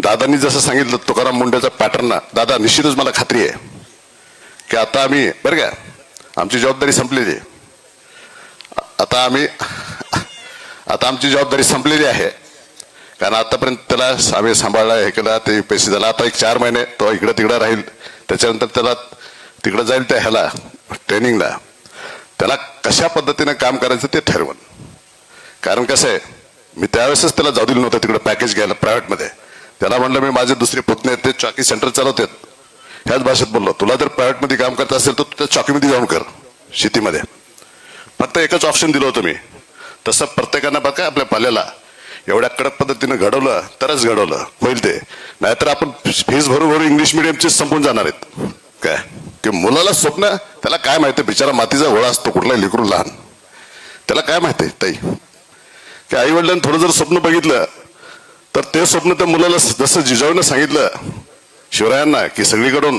दादांनी जसं सांगितलं तुकाराम मुंडेचा पॅटर्न, दादा निश्चितच मला खात्री आहे की आता आम्ही बरं का आमची जबाबदारी संपलेली आहे. आता आमची जबाबदारी संपलेली आहे. कारण आतापर्यंत त्याला आम्ही सांभाळला, हे केला, ते पैसे झाला. आता एक 4 महिने तो इकडं तिकडं राहील, त्याच्यानंतर त्याला तिकडं जाईल त्या ह्याला ट्रेनिंगला. त्याला कशा पद्धतीने काम करायचं ते ठरवून. कारण कसं आहे, मी त्यावेळेसच त्याला जाऊ दिलं नव्हतं तिकडं पॅकेज घ्यायला प्रायव्हेटमध्ये. त्याला म्हणलं मी माझे दुसरे पुतणे ते चॉकी सेंटर चालवतात, ह्याच भाषेत बोललो, तुला जर प्रायव्हेटमध्ये काम करत असेल तर तू त्या चॉकीमध्ये जाऊन कर, शेतीमध्ये. फक्त एकच ऑप्शन दिलं होतं मी. तसं प्रत्येकानं बघा आपल्या पाल्याला एवढ्या कडक पद्धतीनं घडवलं तरच घडवलं होईल ते. नाहीतर आपण फीस भरू इंग्लिश मिडियमचीच संपून जाणार आहेत. काय की मुलाला स्वप्न, त्याला काय माहिती, बिचारा मातीचा गोळा असतो कुठलाही लेकरू लहान, त्याला काय माहिती ताई की आई वडिलांनी थोडं जर स्वप्न बघितलं तर ते स्वप्न त्या मुलाला जसं जिजाऊनं सांगितलं शिवरायांना की सगळीकडून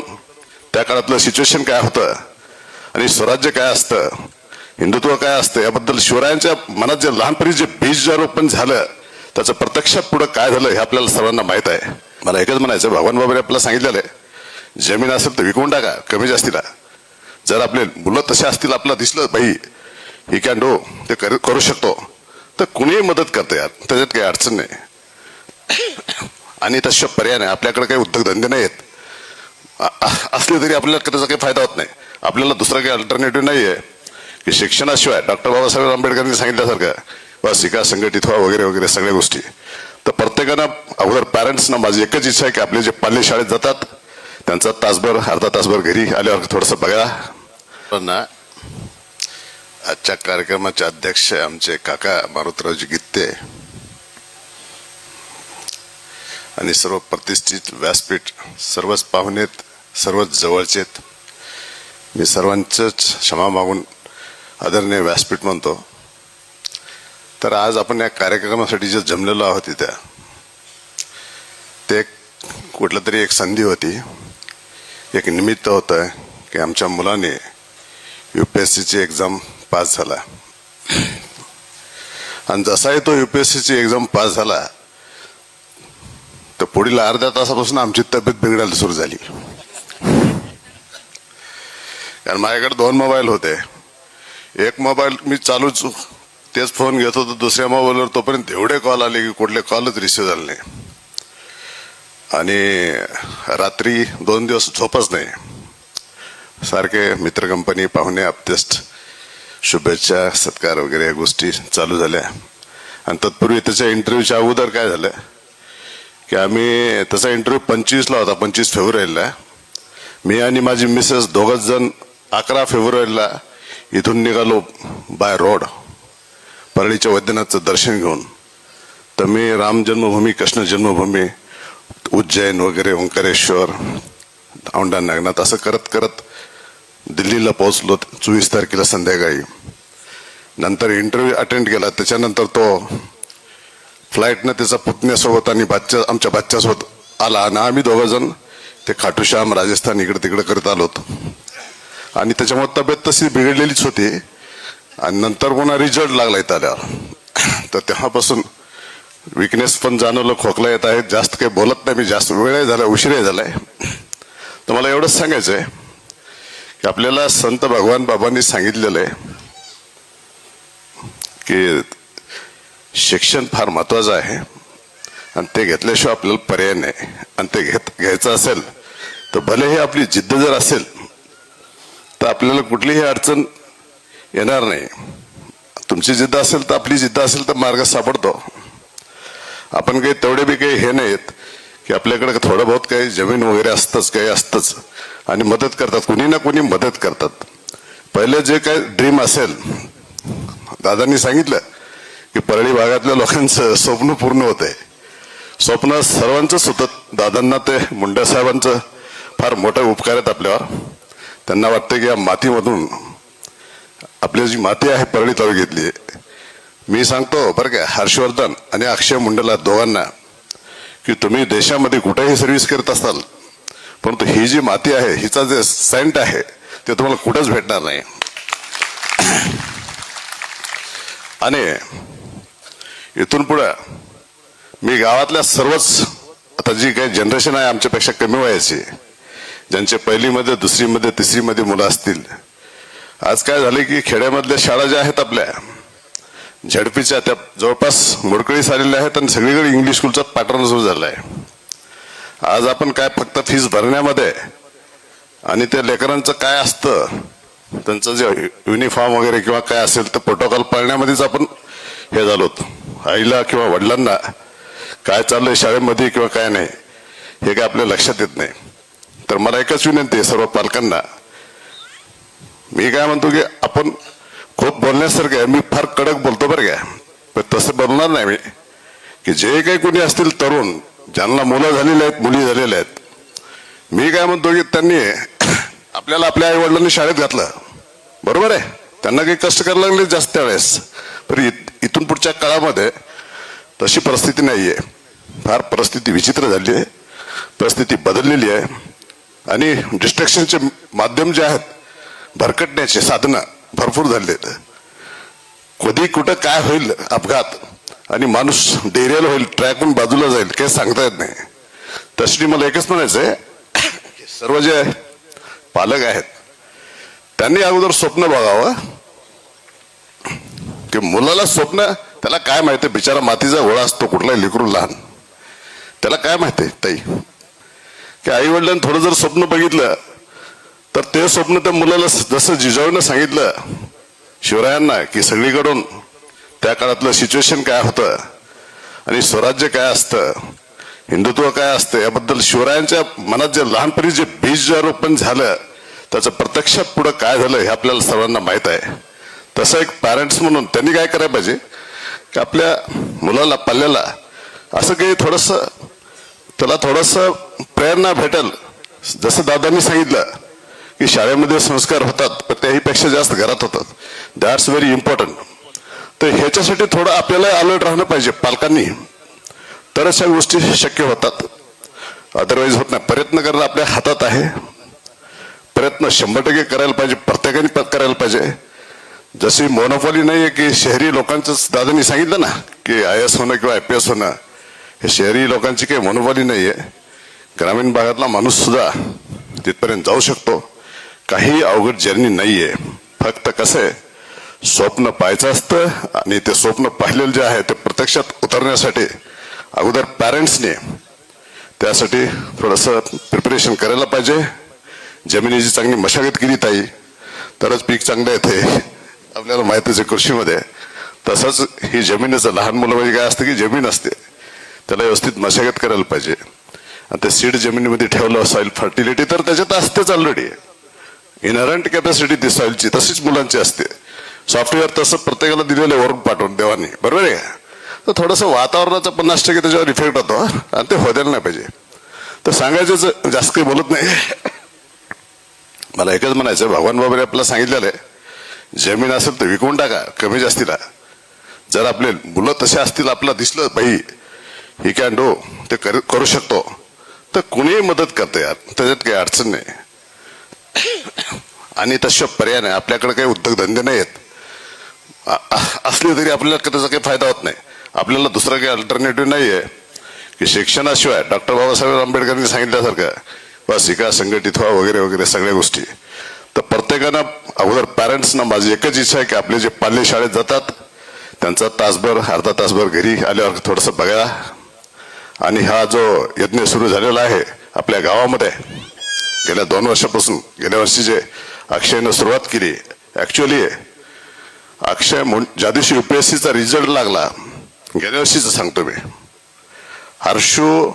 त्या काळातलं सिच्युएशन काय होतं आणि स्वराज्य काय असतं, हिंदुत्व काय असतं, याबद्दल शिवरायांच्या मनात जे लहानपणी जे बीज रोपण झालं त्याचं प्रत्यक्षात पुढं काय झालं हे आपल्याला सर्वांना माहित आहे. मला एकच म्हणायचं, भगवान बाबाने आपल्याला सांगितलेलं आहे जमीन असेल तर विकून टाका कमी जास्तीला. जर आपले मुलं तसे असतील, आपल्याला दिसलं बाई ही कॅन डू, ते करू शकतो, तर कुणीही मदत करते यार, त्याच्यात काही अडचण नाही. आणि तशा पर्याय नाही, आपल्याकडे काही उद्योगधंदे नाही आहेत, असले तरी आपल्याला त्याचा काही फायदा होत नाही. आपल्याला दुसरा काही अल्टरनेटिव्ह नाही आहे की शिक्षणाशिवाय डॉक्टर बाबासाहेब आंबेडकरांनी सांगितल्यासारखं बस शिका, संघटित व्हा, वगैरे वगैरे सगळ्या गोष्टी. तर प्रत्येकानं अगोदर पॅरेंट्सना माझी एकच इच्छा आहे की आपले जे पाल्य शाळेत जातात त्यांचा तासभर अर्धा तासभर घरी आल्यावर थोडंसं बघा ना. आजच्या कार्यक्रमाचे अध्यक्ष आमचे काका मारुतरावजी गित्ते आणि सर्व प्रतिष्ठित व्यासपीठ, सर्वच पाहुणेत, सर्वच जवळचेत, मी सर्वांचंच क्षमा मागून आदरणीय व्यासपीठ म्हणतो. तर आज आपण या कार्यक्रमासाठी जे जमलेलो आहोत तिथं, ते कुठलं तरी एक संधी होती, एक निमित्त होतं की आमच्या मुलाने UPSCची एक्झाम पास झाला. आणि जसाही तो UPSCची एक्झाम पास झाला तर पुढील अर्ध्या तासापासून आमची तब्येत बिघडायला सुरू झाली. कारण माझ्याकडे 2 मोबाईल होते. एक मोबाईल मी चालूच तेच फोन घेत होतो, दुसऱ्या मोबाईलवर तोपर्यंत एवढे कॉल आले की कुठले कॉलच रिसिव्ह झाले नाही. आणि रात्री 2 दिवस झोपच नाही. सारखे मित्र कंपनी, पाहुणे, आप्तेष्ट, शुभेच्छा, सत्कार वगैरे या गोष्टी चालू झाल्या. आणि तत्पूर्वी त्याच्या इंटरव्ह्यूच्या अगोदर काय झालं की आम्ही त्याचा इंटरव्ह्यू 25ला होता, 25 फेब्रुवारीला. मी आणि माझी मिसेस दोघंच जण 11 फेब्रुवारीला इथून निघालो बाय रोड परळीच्या वैद्यनाथचं दर्शन घेऊन. तर मी राम जन्मभूमी, कृष्ण जन्मभूमी, उज्जैन वगैरे, ओंकारेश्वर, औंढा नागनाथ असं करत करत दिल्लीला पोहोचलो 24 तारखेला संध्याकाळी. नंतर इंटरव्ह्यू अटेंड केला. त्याच्यानंतर तो फ्लाईटनं त्याचा पुतण्यासोबत आणि आमच्या बच्च्यासोबत आला आणि आम्ही दोघं जण ते खाटूश्याम, राजस्थान इकडे तिकडे करत आलो होतो. आणि त्याच्यामुळे तब्येत तशी बिघडलेलीच होती. आणि नंतर पुन्हा रिझल्ट लागला इथं आल्यावर. तर तेव्हापासून विकनेस पण जाणवलं, खोकला येत आहे, जास्त काही बोलत नाही मी, जास्त वेळ झाला, उशीरही झालाय. तर मला एवढंच सांगायचंय की आपल्याला संत भगवान बाबांनी सांगितलेलं आहे की शिक्षण फार महत्वाचं आहे आणि ते घेतल्याशिवाय आपल्याला पर्याय नाही. आणि ते घ्यायचं असेल तर भलेही आपली जिद्द जर असेल तर आपल्याला कुठलीही अडचण येणार नाही. तुमची जिद्द असेल तर, आपली जिद्द असेल तर मार्ग सापडतो. आपण काही तेवढे बी काही हे नाहीत की आपल्याकडे थोडं बहुत काही जमीन वगैरे असतंच, काही असतंच. आणि मदत करतात, कुणी ना कुणी मदत करतात. पहिले जे काही ड्रीम असेल, दादांनी सांगितलं की परळी भागातल्या लोकांचं स्वप्न पूर्ण होतंय. स्वप्न सर्वांचंच होतं. दादांना ते मुंडे साहेबांचं फार मोठे उपकार आहेत आपल्यावर. त्यांना वाटतं की या मातीमधून, आपली जी माती आहे परळी तालुक्यातली, मी सांगतो बरं का हर्षवर्धन आणि अक्षय मुंडेला दोघांना की तुम्ही देशामध्ये कुठेही सर्व्हिस करत असाल, परंतु ही जी माती आहे, हिचा जे सेंट आहे ते तुम्हाला कुठंच भेटणार नाही. आणि इथून पुढे मी गावातल्या सर्वच आता जी काही जनरेशन आहे आमच्यापेक्षा कमी वयाची, ज्यांचे पहिलीमध्ये दुसरीमध्ये तिसरीमध्ये मुलं असतील, आज काय झाले की खेड्यामधल्या शाळा ज्या आहेत आपल्या झडपीच्या त्या जवळपास मोडकळीस आलेल्या आहेत आणि सगळीकडे इंग्लिश स्कूलचा पॅटर्न सुरू झाला आहे. आज आपण काय फक्त फीस भरण्यामध्ये आणि त्या लेकरांचं काय असतं त्यांचं जे युनिफॉर्म वगैरे किंवा काय असेल तर प्रोटोकॉल पाळण्यामध्येच आपण हे झालो. आईला किंवा वडिलांना काय चाललंय शाळेमध्ये किंवा काय नाही हे काय आपल्या लक्षात येत नाही. तर मला एकच विनंती आहे सर्व पालकांना, मी काय म्हणतो की आपण खूप बोलण्यासारखं आहे, मी फार कडक बोलतो बरं का, पण तसं बोलणार नाही मी. की जे काही कोणी असतील तरुण ज्यांना मुलं झालेली आहेत मुली झालेल्या आहेत, मी काय म्हणतो की त्यांनी आपल्याला आपल्या आई वडिलांनी शाळेत घातलं, बरोबर आहे, त्यांना काही कष्ट करायला लागले जास्त त्यावेळेस, पण इथून पुढच्या काळामध्ये तशी परिस्थिती नाहीये. फार परिस्थिती विचित्र झाली आहे, परिस्थिती बदललेली आहे आणि डिस्ट्रॅक्शनचे माध्यम जे आहेत भरकटण्याचे साधनं भरपूर झाले. कधी कुठं काय होईल अपघात आणि माणूस डेरियल होईल, ट्रॅकहून बाजूला जाईल, काही सांगता येत नाही. तशी मला एकच म्हणायचंय, सर्व जे पालक आहेत त्यांनी अगोदर स्वप्न बघावं की मुलाला स्वप्न, त्याला काय माहिती, बिचारा मातीचा गोळा असतो कुठलाही लेकरू लहान, त्याला काय माहिती ताई की आई वडिलांनी थोडं जर स्वप्न बघितलं तर ते स्वप्न त्या मुलाला जसं जिजाऊनं सांगितलं शिवरायांना की सगळीकडून त्या काळातलं सिच्युएशन काय होतं आणि स्वराज्य काय असतं, हिंदुत्व काय असतं, याबद्दल शिवरायांच्या मनात जे लहानपणी जे बीज जे रोपण झालं त्याचं प्रत्यक्षात पुढं काय झालं हे आपल्याला सर्वांना माहित आहे. तसं एक पॅरेंट्स म्हणून त्यांनी काय करायला पाहिजे की आपल्या मुलाला पाल्याला असं काही थोडंसं त्याला थोडंसं प्रेरणा भेटेल. जसं दादांनी सांगितलं की शाळेमध्ये संस्कार होतात पण त्याहीपेक्षा जास्त घरात होतात, दॅट्स व्हेरी इम्पॉर्टंट. तर ह्याच्यासाठी थोडं आपल्याला अलर्ट राहणं पाहिजे पालकांनी, तरच ह्या गोष्टी शक्य होतात, अदरवाईज होत नाही. प्रयत्न करणं आपल्या हातात आहे, प्रयत्न 100% करायला पाहिजे, प्रत्येकाने करायला पाहिजे. जशी मोनोपॉली नाहीये की शहरी लोकांचं, दादांनी सांगितलं ना की IAS होणं किंवा IPS होणं हे शहरी लोकांची काही मोनोपॉली नाहीये. ग्रामीण भागातला माणूस सुद्धा तिथपर्यंत जाऊ शकतो, काही अवघड जर्नी नाहीये. फक्त कसं आहे, स्वप्न पाहायचं असतं आणि ते स्वप्न पाहिलेलं जे आहे ते प्रत्यक्षात उतरण्यासाठी अगोदर पॅरेंट्सने त्यासाठी थोडंसं प्रिपरेशन करायला पाहिजे. जमिनीची चांगली मशागत केली ताई तरच पीक चांगलं येते, आपल्याला माहितीच आहे कृषीमध्ये. तसंच ही जमिनीचं लहान मुलं म्हणजे काय असतं की जमीन असते त्याला व्यवस्थित मशागत करायला पाहिजे. आणि ते सीड जमिनीमध्ये ठेवलं सॉइल फर्टिलिटी तर त्याच्यात असतेच ऑलरेडी, इनहरंट कॅपॅसिटी ती सॉइलची तशीच मुलांची असते. सॉफ्टवेअर तसं प्रत्येकाला दिलेलं वरून पाठवून देवानी, बरोबर आहे. तर थोडंसं वातावरणाचा 50% त्याच्यावर इफेक्ट होतो आणि ते व्हायला नाही पाहिजे. तर सांगायचं जास्त काही बोलत नाही, मला एकच म्हणायचं, भगवान बाबाने आपल्याला सांगितलेलं आहे जमीन असेल तर विकून टाका कमी जास्तीला. जर आपले मुलं तसे असतील, आपल्याला दिसलं बाई ही कॅन डू, ते करू शकतो, तर कुणीही मदत करते यार, त्याच्यात काही अडचण नाही. आणि तशा पर्याय नाही, आपल्याकडे काही उद्योगधंदे नाही आहेत, असले तरी आपल्याला त्याचा काही फायदा होत नाही. आपल्याला दुसरा काही अल्टरनेटिव्ह नाहीये की शिक्षणाशिवाय डॉक्टर बाबासाहेब आंबेडकरांनी सांगितल्यासारखं बस शिका, संघटित व्हा वगैरे वगैरे सगळ्या गोष्टी. तर प्रत्येकानं अगोदर पॅरेंट्सना माझी एकच इच्छा आहे की आपले जे पाल्य शाळेत जातात त्यांचा तासभर अर्धा तासभर घरी आल्यावर थोडंसं बघा. आणि हा जो यज्ञ सुरू झालेला आहे आपल्या गावामध्ये गेल्या 2 वर्षापासून, गेल्या वर्षी जे अक्षयनं सुरुवात केली, ऍक्च्युअली अक्षय ज्या दिवशी UPSCचा रिझल्ट लागला, गेल्या वर्षीच सांगतो मी, हर्षू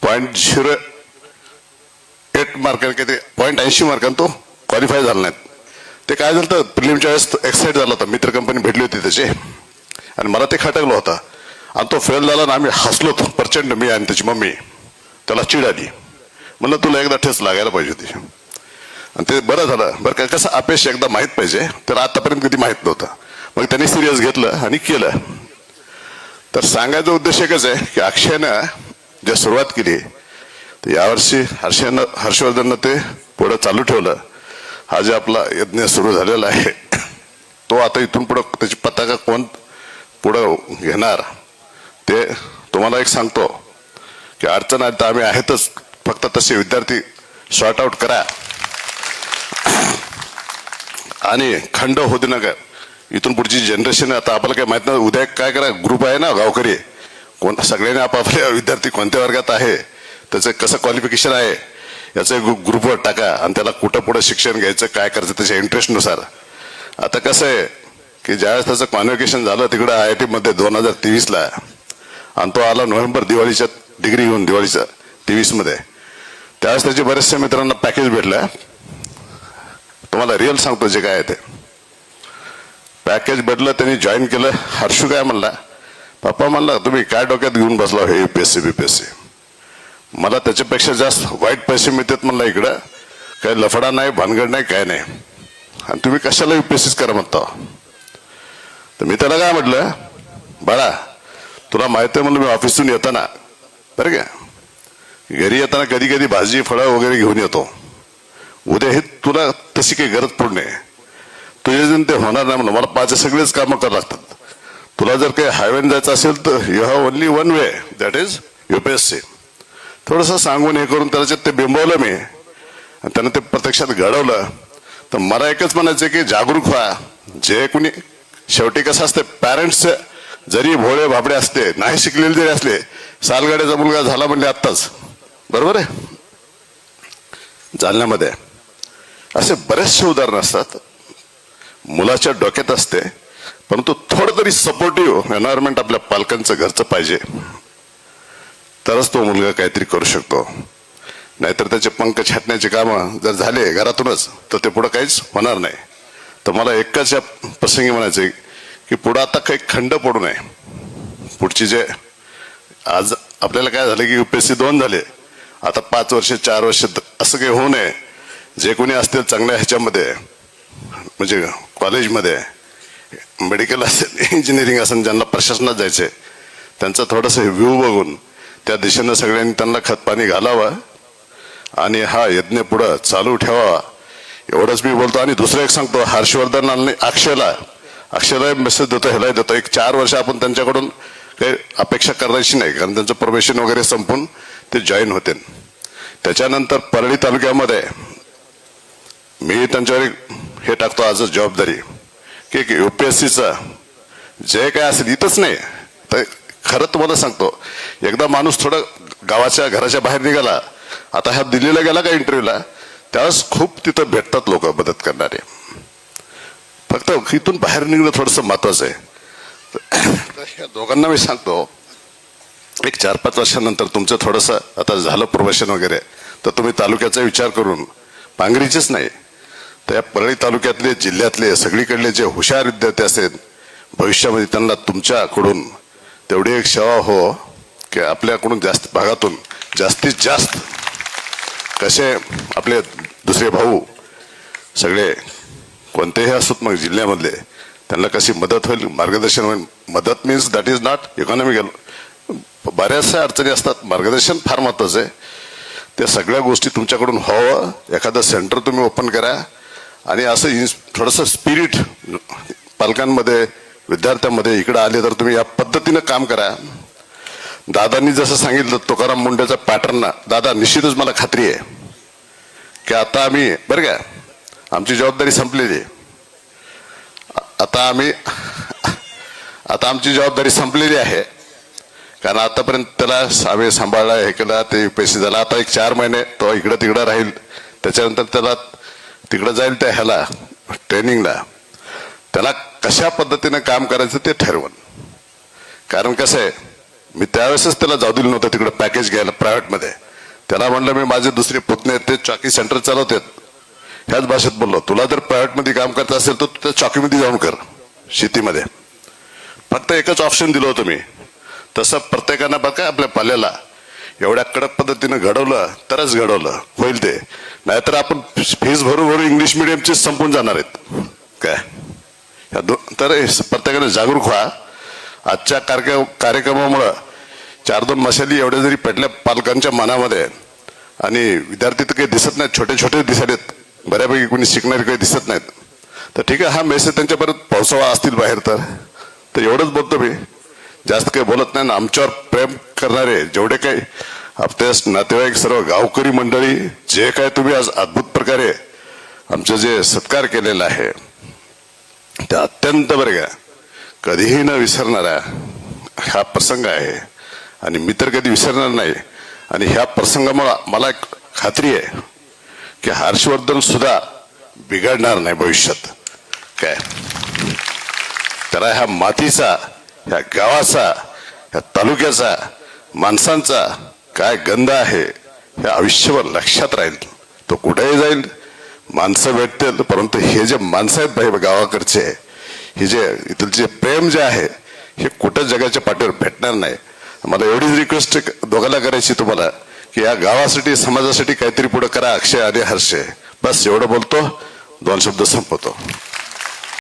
0.08 मार्कांनी, ते 0.80 मार्कांनी तो क्वालिफाय झाला नाही. ते काय झालं, प्रिलिमच्या वेळेस एक्साइट झाला होता, मित्र कंपनी भेटली होती त्याची आणि मला ते खटकलं होतं आणि तो फेल झाला ना, आम्ही हसलो प्रचंड, मी आणि त्याची मम्मी. त्याला चिड आली, म्हणलं तुला एकदा ठेच लागायला पाहिजे होती. आणि ते बरं झालं. बरं का, कसं अपयश एकदा माहित पाहिजे, तर आतापर्यंत कधी माहित नव्हतं. मग त्यांनी सिरियस घेतलं आणि केलं. तर सांगायचा उद्देश एकच आहे की अक्षयनं जे सुरुवात केली तर यावर्षी हर्षवर्धननं ते पुढं चालू ठेवलं. हा जे आपला यज्ञ सुरू झालेला आहे तो आता इथून पुढं त्याची पताका कोण पुढं घेणार ते तुम्हाला एक सांगतो की की अडचण आली तर आम्ही आहेतच, फक्त तसे विद्यार्थी सॉर्ट आउट करा आणि खंड होऊ नका. इथून पुढची जनरेशन आता आपल्याला काय माहित नाही, उद्या काय करा, ग्रुप आहे ना गावकरी, कोण सगळ्यांनी आपापल्या विद्यार्थी कोणत्या वर्गात आहे, त्याचं कसं क्वालिफिकेशन आहे याचं ग्रुपवर टाका आणि त्याला कुठं पुढं शिक्षण घ्यायचं काय करायचं त्याच्या इंटरेस्टनुसार. आता कसं आहे की ज्यावेळेस त्याचं कॉन्व्होकेशन झालं तिकडं IIT मध्ये 2023ला आणि तो आला नोव्हेंबर दिवाळीच्या डिग्री घेऊन दिवाळीच्या 23 मध्ये, त्यावेळेस त्याचे बरेचशा मित्रांना पॅकेज भेटलं. तुम्हाला रिअल सांगतो जे काय आहे ते पॅकेज भेटलं, त्यांनी जॉईन केलं. हर्षू काय म्हणला, पप्पा म्हणला तुम्ही काय डोक्यात घेऊन बसला हे UPSC BPSC, मला त्याच्यापेक्षा जास्त वाईट पैसे मिळतात म्हणला इकडं, काही लफडा नाही भानगड नाही काय नाही, आणि तुम्ही कशाला UPSC करा म्हणता. तर मी त्याला काय म्हटलं, बाळा तुला माहिती आहे म्हणलं मी ऑफिसतून येताना बरं का घरी येताना कधी कधी भाजी फळं वगैरे घेऊन येतो, उद्या हे तुला तशी काही गरज पडू नये, तुझे जण ते होणार नाही म्हणलं, मला माझे सगळेच कामं करावं लागतात. तुला जर काही हायवेन जायचं असेल तर you have only one way, that is UPSC. थोडंसं सांगून हे करून त्याच्यात ते बिंबवलं मी आणि त्यानं ते प्रत्यक्षात घडवलं. तर मला एकच म्हणायचं की जागरूक व्हा. जे कुणी शेवटी कसं असते, पॅरेंट्स जरी भोळे भाबडे असते, नाही शिकलेले जरी असले, सालगाड्याचा मुलगा झाला म्हणजे आत्ताच, बरोबर आहे, जालन्यामध्ये असे बरेचसे उदाहरण असतात. मुलाच्या डोक्यात असते, परंतु थोडं तरी सपोर्टिव्ह एन्व्हायरमेंट आपल्या पालकांचं घरचं पाहिजे, तरच तो मुलगा काहीतरी करू शकतो. नाहीतर त्याचे पंख छाटण्याचे कामं जर झाले घरातूनच तर ते पुढं काहीच होणार नाही. तर मला एकच या प्रसंगी म्हणायचं की पुढं आता काही खंड पडू नये. पुढची जे आज आपल्याला काय झालं की UPSC 2 झाले, आता 5 वर्ष 4 वर्ष असं काही होऊ नये. जे कोणी असतील चांगल्या ह्याच्यामध्ये म्हणजे कॉलेजमध्ये, मेडिकल असेल, इंजिनिअरिंग असेल, ज्यांना प्रशासनात जायचे त्यांचं थोडंसं व्ह्यू बघून त्या दिशेनं सगळ्यांनी त्यांना खतपाणी घालावं आणि हा यज्ञ पुढं चालू ठेवावा, एवढंच मी बोलतो. आणि दुसरं एक सांगतो, हर्षवर्धन आणि अक्षयला मेसेज देतो, ह्याला देतो, एक 4 वर्ष आपण त्यांच्याकडून काही अपेक्षा करायची नाही, कारण त्यांचं प्रोबेशन वगैरे संपून ते जॉईन होते. त्याच्यानंतर परळी तालुक्यामध्ये मी त्यांच्यावर हे टाकतो आजच जबाबदारी की UPSCचं जे काय असेल इथंच नाही तर खरं तुम्हाला सांगतो, एकदा माणूस थोडं गावाच्या घराच्या बाहेर निघाला, आता ह्या दिल्लीला गेला का इंटरव्ह्यूला, त्यावेळेस खूप तिथं भेटतात लोक मदत करणारे. फक्त इथून बाहेर निघणं थोडंसं महत्वाचं आहे. या दोघांना मी सांगतो, एक 4-5 वर्षानंतर तुमचं थोडंसं आता झालं प्रोफेशन वगैरे, तर तुम्ही तालुक्याचा विचार करून पांगरीचेच नाही तर या परळी तालुक्यातले, जिल्ह्यातले, सगळीकडले जे हुशार विद्यार्थी असतील भविष्यामध्ये त्यांना तुमच्याकडून तेवढी एक सेवा हो की आपल्याकडून जास्त भागातून जास्तीत जास्त कसे आपले दुसरे भाऊ सगळे कोणतेही असोत मग जिल्ह्यामधले, त्यांना कशी मदत होईल, मार्गदर्शन होईल. मदत means that is not economical, बऱ्याचशा अडचणी असतात, मार्गदर्शन फार महत्वाचं आहे. त्या सगळ्या गोष्टी तुमच्याकडून व्हावं. एखादं सेंटर तुम्ही ओपन करा आणि असं थोडंसं स्पिरिट पालकांमध्ये, विद्यार्थ्यांमध्ये इकडे आले तर तुम्ही या पद्धतीनं काम करा. दादांनी जसं सांगितलं तुकाराम मुंडेचा पॅटर्न, दादा निश्चितच मला खात्री आहे की आता आम्ही बरं का आमची जबाबदारी संपलेली, आता आमची जबाबदारी संपलेली आहे. कारण आतापर्यंत त्याला आम्ही सांभाळला, हे केला, ते UPSC झाला. आता एक 4 महिने तो इकडं तिकडं राहील, त्याच्यानंतर त्याला तिकडं जाईल त्या ह्याला ट्रेनिंगला, त्याला कशा पद्धतीनं काम करायचं ते ठरवून. कारण कसं आहे, मी त्यावेळेसच त्याला जाऊ दिलं नव्हतं तिकडं पॅकेज घ्यायला प्रायव्हेटमध्ये. त्याला म्हणलं मी माझे दुसरे पुतणे ते चॉकी सेंटर चालवतात, ह्याच भाषेत बोललो, तुला जर प्रायव्हेटमध्ये काम करत असेल तर तू त्या चॉकीमध्ये जाऊन कर, शेतीमध्ये. फक्त एकच ऑप्शन दिलं होतं मी. तसं प्रत्येकानं बघा आपल्या पाल्याला एवढ्या कडक पद्धतीनं घडवलं तरच घडवलं होईल ते, नाहीतर आपण फीस भरू इंग्लिश मिडियमची संपून जाणार आहेत काय. तर प्रत्येकाने जागरूक व्हा. आजच्या कार्यक्रमामुळं 4-2 मशाली एवढ्या जरी पेटल्या पालकांच्या मनामध्ये, आणि विद्यार्थी तर काही दिसत नाहीत, छोटे छोटे दिसत बऱ्यापैकी, कोणी शिकणारे काही दिसत नाहीत. तर ठीक आहे, हा मेसेज त्यांच्यापर्यंत पोहोचवा असतील बाहेर तर एवढंच बोलतो मी, जास्त काही बोलत नाही. आमच्यावर प्रेम करणारे जेवढे काही आपल्या नातेवाईक सर्व गावकरी मंडळी जे काय तुम्ही आज अद्भुत प्रकारे आमचं जे सत्कार केलेला आहे ते अत्यंत बरं का कधीही न विसरणारा हा प्रसंग आहे आणि मी तर कधी विसरणार नाही. आणि ह्या प्रसंगामुळे मला एक खात्री आहे की हर्षवर्धन सुद्धा बिघडणार नाही भविष्यात. काय त्याला ह्या मातीचा, ह्या गावाचा, ह्या तालुक्याचा, माणसांचा काय गंध आहे हे आयुष्यभर लक्षात राहील. तो कुठेही जाईल माणसं भेटतील, परंतु हे जे माणसं आहेत भाई गावाकडचे, हे जे इथलं जे प्रेम जे आहे हे कुठं जगाच्या पाठीवर भेटणार नाही. मला एवढीच रिक्वेस्ट दोघांना करायची तुम्हाला की या गावासाठी समाजासाठी काहीतरी पुढे करा. अक्षय आणि हर्षय बस एवढं बोलतो, 2 शब्द संपवतो.